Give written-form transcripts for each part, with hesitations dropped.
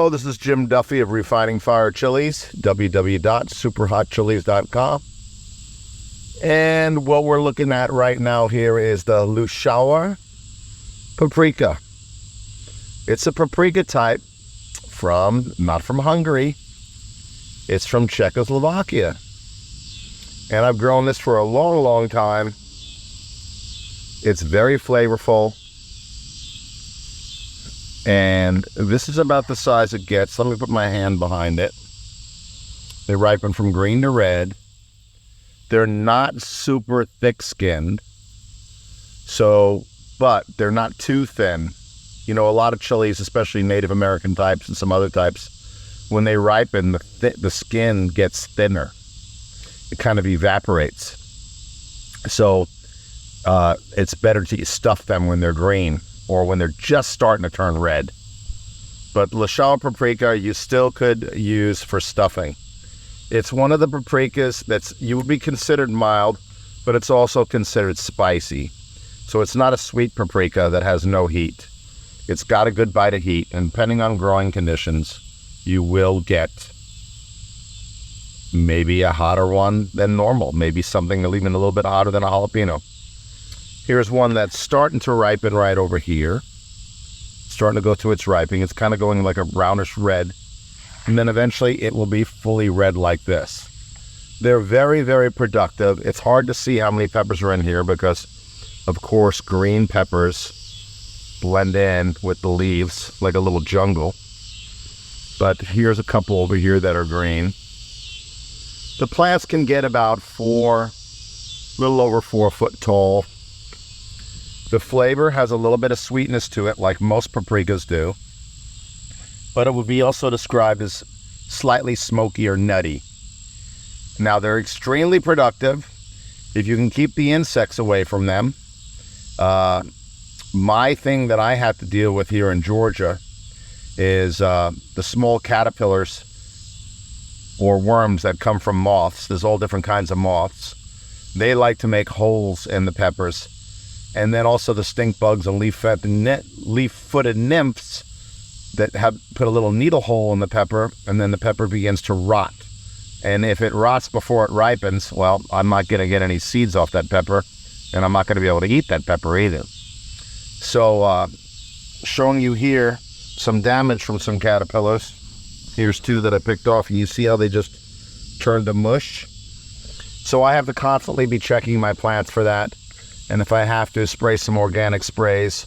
Hello, this is Jim Duffy of Refining Fire Chiles, www.superhotchilies.com. And what we're looking at right now here is the Leutschauer paprika. It's a paprika type not from Hungary. It's from Czechoslovakia. And I've grown this for a long, long time. It's very flavorful. And this is about the size it gets. Let me put my hand behind it. They ripen from green to red. They're not super thick-skinned. But they're not too thin. You know, a lot of chilies, especially Native American types and some other types, when they ripen, the skin gets thinner. It kind of evaporates. So it's better to stuff them when they're green or when they're just starting to turn red. But Leutschauer paprika you still could use for stuffing. It's one of the paprikas you would be considered mild, but it's also considered spicy. So it's not a sweet paprika that has no heat. It's got a good bite of heat, and depending on growing conditions, you will get maybe a hotter one than normal, maybe something even a little bit hotter than a jalapeno. Here's one that's starting to ripen right over here. Starting to go through its ripening. It's kind of going like a brownish red. And then eventually it will be fully red like this. They're very, very productive. It's hard to see how many peppers are in here because, of course, green peppers blend in with the leaves like a little jungle. But here's a couple over here that are green. The plants can get about a little over 4 foot tall. The flavor has a little bit of sweetness to it, like most paprikas do. But it would be also described as slightly smoky or nutty. Now, they're extremely productive if you can keep the insects away from them. My thing that I have to deal with here in Georgia is the small caterpillars or worms that come from moths. There's all different kinds of moths. They like to make holes in the peppers. And then also the stink bugs and leaf-footed nymphs that have put a little needle hole in the pepper, and then the pepper begins to rot. And if it rots before it ripens, well, I'm not going to get any seeds off that pepper, and I'm not going to be able to eat that pepper either. So, showing you here some damage from some caterpillars. Here's 2 that I picked off, and you see how they just turned to mush? So I have to constantly be checking my plants for that. And if I have to, spray some organic sprays.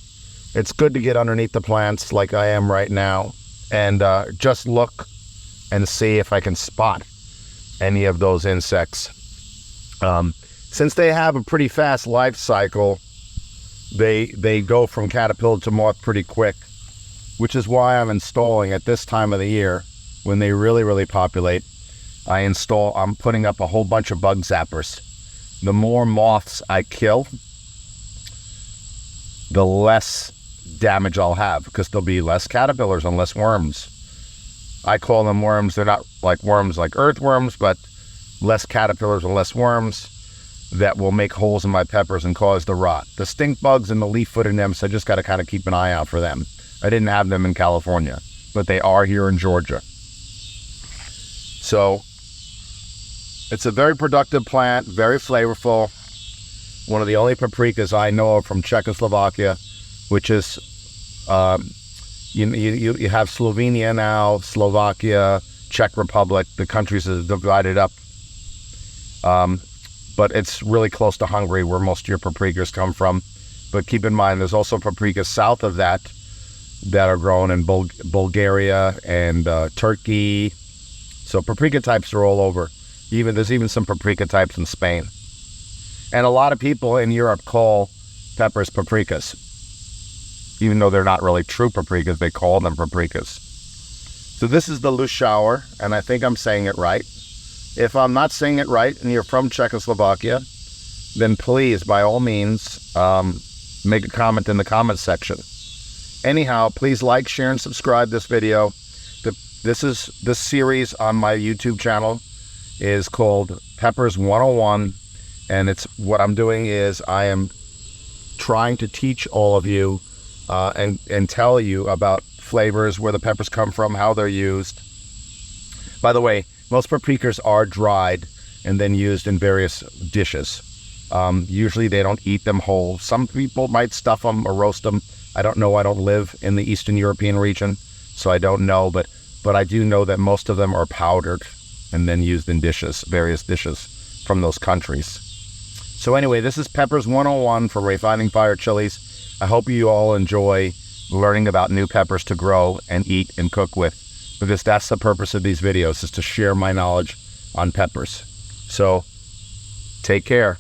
It's good to get underneath the plants like I am right now and just look and see if I can spot any of those insects. Since they have a pretty fast life cycle, they go from caterpillar to moth pretty quick, which is why I'm installing at this time of the year when they really, really populate. I'm putting up a whole bunch of bug zappers. The more moths I kill, the less damage I'll have because there'll be less caterpillars and less worms. I call them worms. They're not like worms like earthworms, but less caterpillars and less worms that will make holes in my peppers and cause the rot. The stink bugs and the leaf-footed nymphs, I just got to kind of keep an eye out for them. I didn't have them in California, but they are here in Georgia. So it's a very productive plant, very flavorful. One of the only paprikas I know of from Czechoslovakia, which is, you have Slovenia now, Slovakia, Czech Republic. The countries are divided up. But it's really close to Hungary, where most of your paprikas come from. But keep in mind, there's also paprikas south of that are grown in Bulgaria and Turkey. So paprika types are all over. There's even some paprika types in Spain. And a lot of people in Europe call peppers paprikas. Even though they're not really true paprikas, they call them paprikas. So this is the Leutschauer, and I think I'm saying it right. If I'm not saying it right and you're from Czechoslovakia, then please, by all means, make a comment in the comment section. Anyhow, please like, share, and subscribe this video. This series on my YouTube channel is called Peppers 101. And what I'm doing is I am trying to teach all of you and tell you about flavors, where the peppers come from, how they're used. By the way, most paprikas are dried and then used in various dishes. Usually they don't eat them whole. Some people might stuff them or roast them. I don't know. I don't live in the Eastern European region, so I don't know. But I do know that most of them are powdered and then used in dishes, various dishes from those countries. So anyway, this is Peppers 101 from Refining Fire Chiles. I hope you all enjoy learning about new peppers to grow and eat and cook with, because that's the purpose of these videos, is to share my knowledge on peppers. So take care.